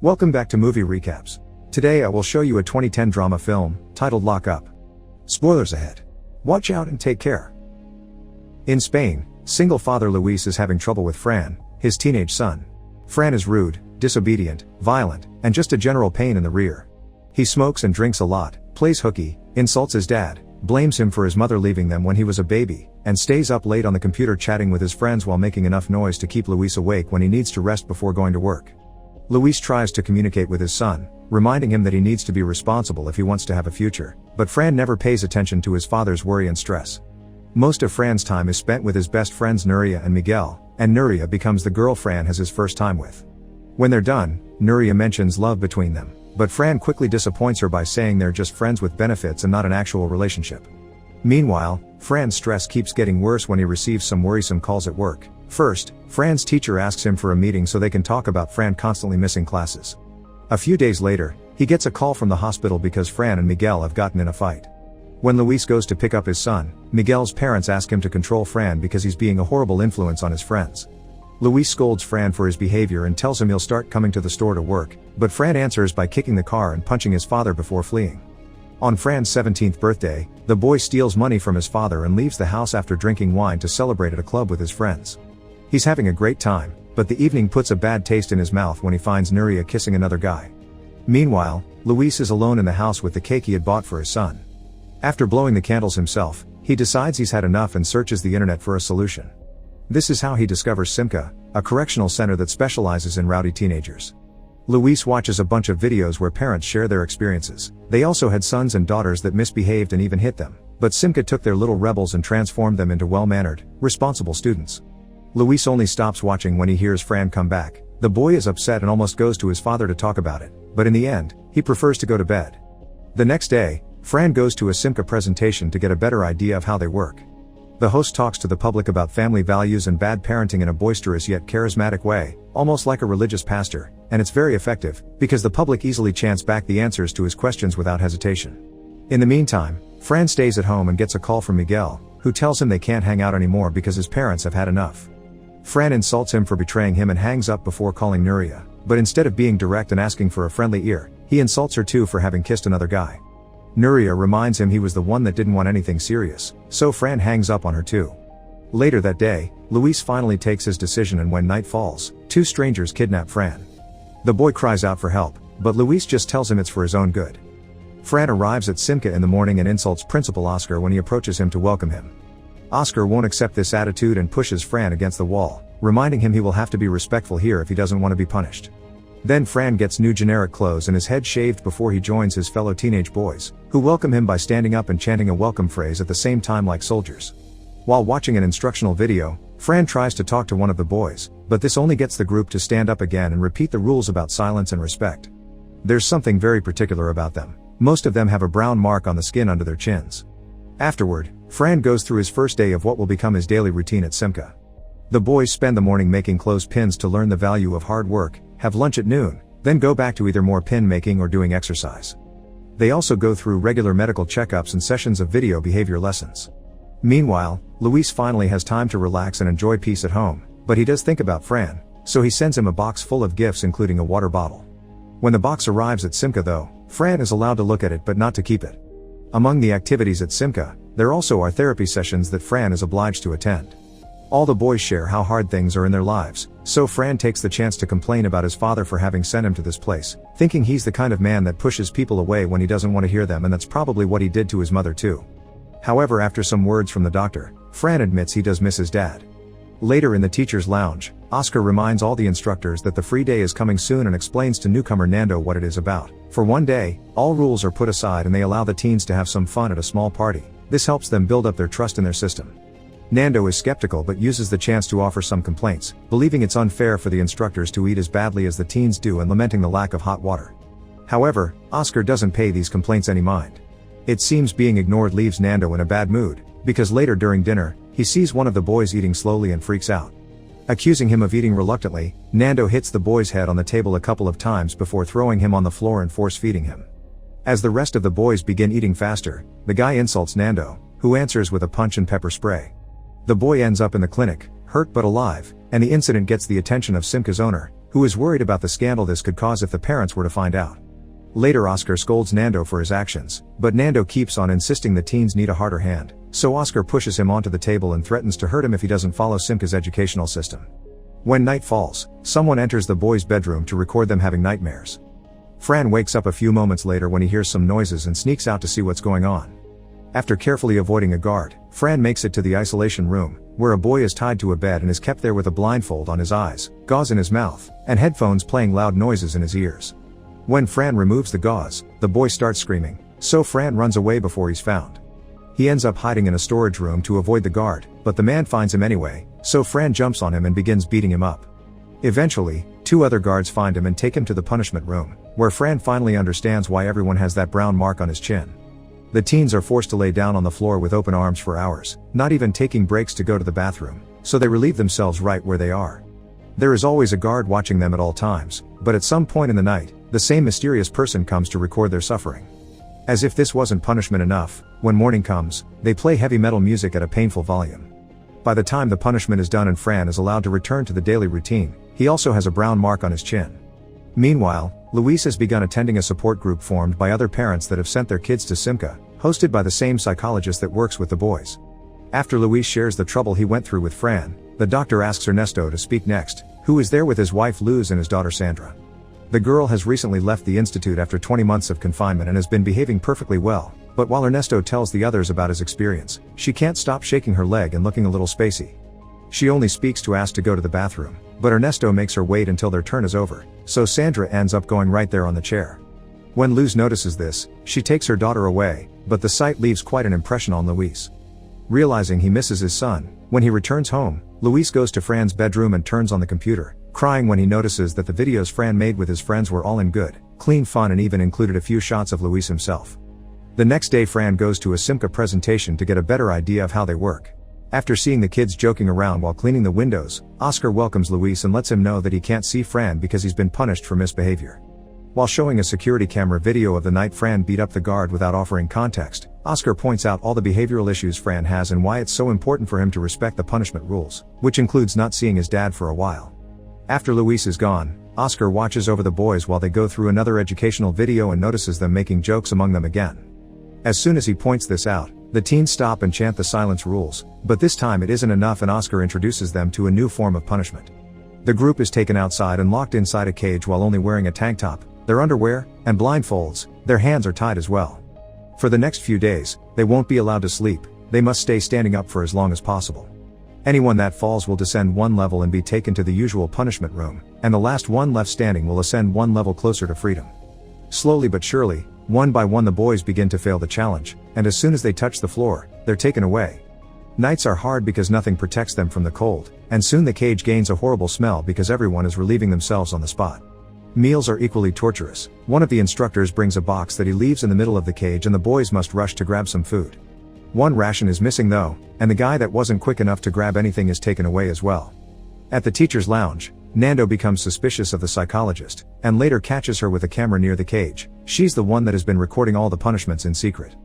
Welcome back to Movie Recaps. Today I will show you a 2010 drama film, titled Lock Up. Spoilers ahead. Watch out and take care. In Spain, single father Luis is having trouble with Fran, his teenage son. Fran is rude, disobedient, violent, and just a general pain in the rear. He smokes and drinks a lot, plays hooky, insults his dad, blames him for his mother leaving them when he was a baby, and stays up late on the computer chatting with his friends while making enough noise to keep Luis awake when he needs to rest before going to work. Luis tries to communicate with his son, reminding him that he needs to be responsible if he wants to have a future, but Fran never pays attention to his father's worry and stress. Most of Fran's time is spent with his best friends Nuria and Miguel, and Nuria becomes the girl Fran has his first time with. When they're done, Nuria mentions love between them, but Fran quickly disappoints her by saying they're just friends with benefits and not an actual relationship. Meanwhile, Fran's stress keeps getting worse when he receives some worrisome calls at work. First, Fran's teacher asks him for a meeting so they can talk about Fran constantly missing classes. A few days later, he gets a call from the hospital because Fran and Miguel have gotten in a fight. When Luis goes to pick up his son, Miguel's parents ask him to control Fran because he's being a horrible influence on his friends. Luis scolds Fran for his behavior and tells him he'll start coming to the store to work, but Fran answers by kicking the car and punching his father before fleeing. On Fran's 17th birthday, the boy steals money from his father and leaves the house after drinking wine to celebrate at a club with his friends. He's having a great time, but the evening puts a bad taste in his mouth when he finds Nuria kissing another guy. Meanwhile, Luis is alone in the house with the cake he had bought for his son. After blowing the candles himself, he decides he's had enough and searches the internet for a solution. This is how he discovers Simca, a correctional center that specializes in rowdy teenagers. Luis watches a bunch of videos where parents share their experiences. They also had sons and daughters that misbehaved and even hit them, but Simca took their little rebels and transformed them into well-mannered, responsible students. Luis only stops watching when he hears Fran come back. The boy is upset and almost goes to his father to talk about it, but in the end, he prefers to go to bed. The next day, Fran goes to a Simca presentation to get a better idea of how they work. The host talks to the public about family values and bad parenting in a boisterous yet charismatic way, almost like a religious pastor, and it's very effective, because the public easily chants back the answers to his questions without hesitation. In the meantime, Fran stays at home and gets a call from Miguel, who tells him they can't hang out anymore because his parents have had enough. Fran insults him for betraying him and hangs up before calling Nuria, but instead of being direct and asking for a friendly ear, he insults her too for having kissed another guy. Nuria reminds him he was the one that didn't want anything serious, so Fran hangs up on her too. Later that day, Luis finally takes his decision, and when night falls, two strangers kidnap Fran. The boy cries out for help, but Luis just tells him it's for his own good. Fran arrives at Simca in the morning and insults Principal Oscar when he approaches him to welcome him. Oscar won't accept this attitude and pushes Fran against the wall, reminding him he will have to be respectful here if he doesn't want to be punished. Then Fran gets new generic clothes and his head shaved before he joins his fellow teenage boys, who welcome him by standing up and chanting a welcome phrase at the same time like soldiers. While watching an instructional video, Fran tries to talk to one of the boys, but this only gets the group to stand up again and repeat the rules about silence and respect. There's something very particular about them. Most of them have a brown mark on the skin under their chins. Afterward, Fran goes through his first day of what will become his daily routine at Simca. The boys spend the morning making clothespins to learn the value of hard work, have lunch at noon, then go back to either more pin making or doing exercise. They also go through regular medical checkups and sessions of video behavior lessons. Meanwhile, Luis finally has time to relax and enjoy peace at home, but he does think about Fran, so he sends him a box full of gifts including a water bottle. When the box arrives at Simca though, Fran is allowed to look at it but not to keep it. Among the activities at Simca, there also are therapy sessions that Fran is obliged to attend. All the boys share how hard things are in their lives, so Fran takes the chance to complain about his father for having sent him to this place, thinking he's the kind of man that pushes people away when he doesn't want to hear them, and that's probably what he did to his mother too. However, after some words from the doctor, Fran admits he does miss his dad. Later in the teacher's lounge, Oscar reminds all the instructors that the free day is coming soon and explains to newcomer Nando what it is about. For one day, all rules are put aside and they allow the teens to have some fun at a small party. This helps them build up their trust in their system. Nando is skeptical but uses the chance to offer some complaints, believing it's unfair for the instructors to eat as badly as the teens do and lamenting the lack of hot water. However, Oscar doesn't pay these complaints any mind. It seems being ignored leaves Nando in a bad mood, because later during dinner, he sees one of the boys eating slowly and freaks out. Accusing him of eating reluctantly, Nando hits the boy's head on the table a couple of times before throwing him on the floor and force-feeding him. As the rest of the boys begin eating faster, the guy insults Nando, who answers with a punch and pepper spray. The boy ends up in the clinic, hurt but alive, and the incident gets the attention of Simca's owner, who is worried about the scandal this could cause if the parents were to find out. Later Oscar scolds Nando for his actions, but Nando keeps on insisting the teens need a harder hand, so Oscar pushes him onto the table and threatens to hurt him if he doesn't follow Simca's educational system. When night falls, someone enters the boys' bedroom to record them having nightmares. Fran wakes up a few moments later when he hears some noises and sneaks out to see what's going on. After carefully avoiding a guard, Fran makes it to the isolation room, where a boy is tied to a bed and is kept there with a blindfold on his eyes, gauze in his mouth, and headphones playing loud noises in his ears. When Fran removes the gauze, the boy starts screaming, so Fran runs away before he's found. He ends up hiding in a storage room to avoid the guard, but the man finds him anyway, so Fran jumps on him and begins beating him up. Eventually, 2 other guards find him and take him to the punishment room, where Fran finally understands why everyone has that brown mark on his chin. The teens are forced to lay down on the floor with open arms for hours, not even taking breaks to go to the bathroom, so they relieve themselves right where they are. There is always a guard watching them at all times, but at some point in the night, the same mysterious person comes to record their suffering. As if this wasn't punishment enough, when morning comes, they play heavy metal music at a painful volume. By the time the punishment is done and Fran is allowed to return to the daily routine, he also has a brown mark on his chin. Meanwhile, Luis has begun attending a support group formed by other parents that have sent their kids to Simca, hosted by the same psychologist that works with the boys. After Luis shares the trouble he went through with Fran, the doctor asks Ernesto to speak next, who is there with his wife Luz and his daughter Sandra. The girl has recently left the institute after 20 months of confinement and has been behaving perfectly well, but while Ernesto tells the others about his experience, she can't stop shaking her leg and looking a little spacey. She only speaks to ask to go to the bathroom, but Ernesto makes her wait until their turn is over, so Sandra ends up going right there on the chair. When Luz notices this, she takes her daughter away, but the sight leaves quite an impression on Luis. Realizing he misses his son, when he returns home, Luis goes to Fran's bedroom and turns on the computer, crying when he notices that the videos Fran made with his friends were all in good, clean fun and even included a few shots of Luis himself. The next day Fran goes to a Simca presentation to get a better idea of how they work. After seeing the kids joking around while cleaning the windows, Oscar welcomes Luis and lets him know that he can't see Fran because he's been punished for misbehavior. While showing a security camera video of the night Fran beat up the guard without offering context, Oscar points out all the behavioral issues Fran has and why it's so important for him to respect the punishment rules, which includes not seeing his dad for a while. After Luis is gone, Oscar watches over the boys while they go through another educational video and notices them making jokes among them again. As soon as he points this out, the teens stop and chant the silence rules, but this time it isn't enough and Oscar introduces them to a new form of punishment. The group is taken outside and locked inside a cage while only wearing a tank top, their underwear, and blindfolds. Their hands are tied as well. For the next few days, they won't be allowed to sleep, they must stay standing up for as long as possible. Anyone that falls will descend 1 level and be taken to the usual punishment room, and the last one left standing will ascend 1 level closer to freedom. Slowly but surely, one by one the boys begin to fail the challenge, and as soon as they touch the floor, they're taken away. Nights are hard because nothing protects them from the cold, and soon the cage gains a horrible smell because everyone is relieving themselves on the spot. Meals are equally torturous. One of the instructors brings a box that he leaves in the middle of the cage and the boys must rush to grab some food. One ration is missing though, and the guy that wasn't quick enough to grab anything is taken away as well. At the teacher's lounge, Nando becomes suspicious of the psychologist, and later catches her with a camera near the cage. She's the one that has been recording all the punishments in secret.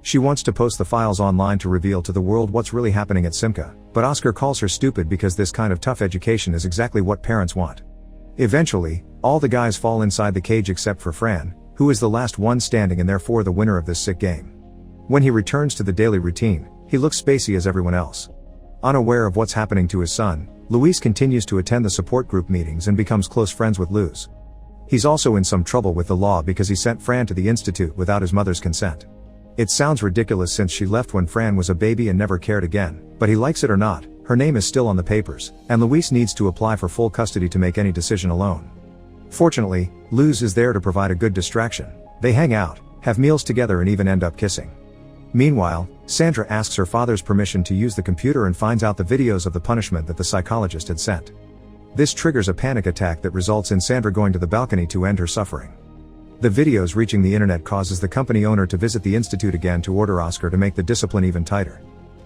She wants to post the files online to reveal to the world what's really happening at Simca, but Oscar calls her stupid because this kind of tough education is exactly what parents want. Eventually, all the guys fall inside the cage except for Fran, who is the last one standing and therefore the winner of this sick game. When he returns to the daily routine, he looks spacey as everyone else. Unaware of what's happening to his son, Luis continues to attend the support group meetings and becomes close friends with Luz. He's also in some trouble with the law because he sent Fran to the institute without his mother's consent. It sounds ridiculous since she left when Fran was a baby and never cared again, but he likes it or not, her name is still on the papers, and Luis needs to apply for full custody to make any decision alone. Fortunately, Luz is there to provide a good distraction. They hang out, have meals together and even end up kissing. Meanwhile, Sandra asks her father's permission to use the computer and finds out the videos of the punishment that the psychologist had sent. This triggers a panic attack that results in Sandra going to the balcony to end her suffering. The videos reaching the internet causes the company owner to visit the institute again to order Oscar to make the discipline even tighter.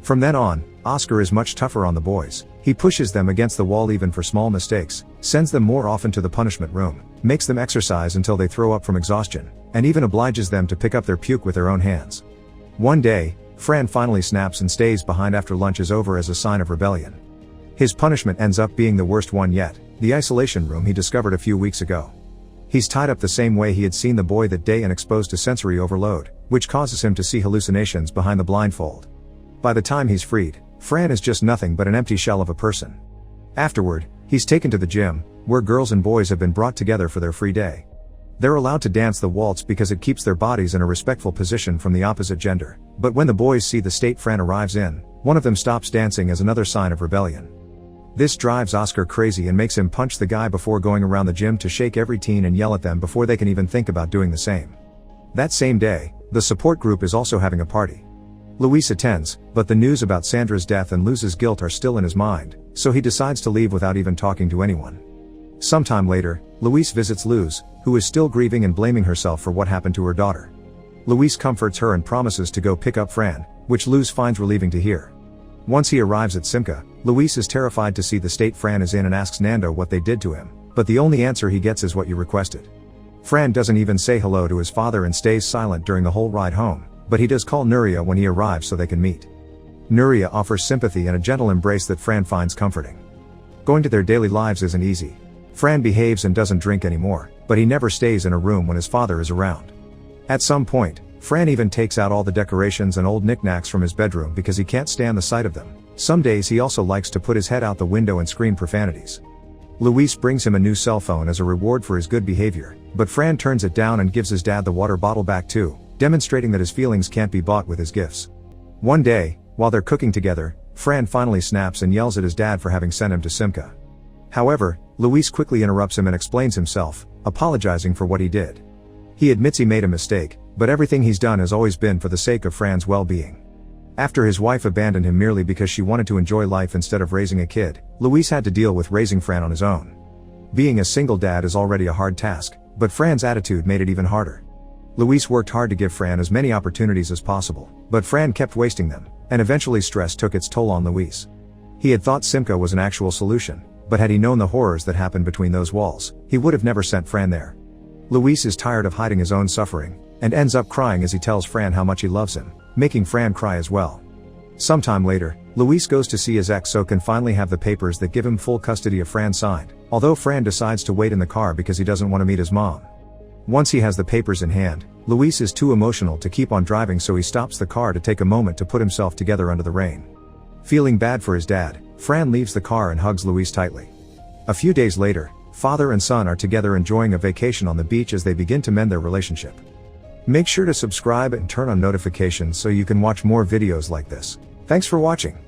From then on, Oscar is much tougher on the boys. He pushes them against the wall even for small mistakes, sends them more often to the punishment room, makes them exercise until they throw up from exhaustion, and even obliges them to pick up their puke with their own hands. One day, Fran finally snaps and stays behind after lunch is over as a sign of rebellion. His punishment ends up being the worst one yet, the isolation room he discovered a few weeks ago. He's tied up the same way he had seen the boy that day and exposed to sensory overload, which causes him to see hallucinations behind the blindfold. By the time he's freed, Fran is just nothing but an empty shell of a person. Afterward, he's taken to the gym, where girls and boys have been brought together for their free day. They're allowed to dance the waltz because it keeps their bodies in a respectful position from the opposite gender, but when the boys see the state Fran arrives in, one of them stops dancing as another sign of rebellion. This drives Oscar crazy and makes him punch the guy before going around the gym to shake every teen and yell at them before they can even think about doing the same. That same day, the support group is also having a party. Luis attends, but the news about Sandra's death and Luz's guilt are still in his mind, so he decides to leave without even talking to anyone. Sometime later, Luis visits Luz, who is still grieving and blaming herself for what happened to her daughter. Luis comforts her and promises to go pick up Fran, which Luz finds relieving to hear. Once he arrives at Simca, Luis is terrified to see the state Fran is in and asks Nando what they did to him, but the only answer he gets is what you requested. Fran doesn't even say hello to his father and stays silent during the whole ride home, but he does call Nuria when he arrives so they can meet. Nuria offers sympathy and a gentle embrace that Fran finds comforting. Going to their daily lives isn't easy. Fran behaves and doesn't drink anymore, but he never stays in a room when his father is around. At some point, Fran even takes out all the decorations and old knickknacks from his bedroom because he can't stand the sight of them. Some days he also likes to put his head out the window and scream profanities. Luis brings him a new cell phone as a reward for his good behavior, but Fran turns it down and gives his dad the water bottle back too, demonstrating that his feelings can't be bought with his gifts. One day, while they're cooking together, Fran finally snaps and yells at his dad for having sent him to Simca. However, Luis quickly interrupts him and explains himself, apologizing for what he did. He admits he made a mistake, but everything he's done has always been for the sake of Fran's well-being. After his wife abandoned him merely because she wanted to enjoy life instead of raising a kid, Luis had to deal with raising Fran on his own. Being a single dad is already a hard task, but Fran's attitude made it even harder. Luis worked hard to give Fran as many opportunities as possible, but Fran kept wasting them, and eventually stress took its toll on Luis. He had thought Simca was an actual solution, but had he known the horrors that happened between those walls, he would have never sent Fran there. Luis is tired of hiding his own suffering, and ends up crying as he tells Fran how much he loves him, making Fran cry as well. Sometime later, Luis goes to see his ex so can finally have the papers that give him full custody of Fran signed, although Fran decides to wait in the car because he doesn't want to meet his mom. Once he has the papers in hand, Luis is too emotional to keep on driving, so he stops the car to take a moment to put himself together under the rain. Feeling bad for his dad, Fran leaves the car and hugs Luis tightly. A few days later, father and son are together enjoying a vacation on the beach as they begin to mend their relationship. Make sure to subscribe and turn on notifications so you can watch more videos like this. Thanks for watching.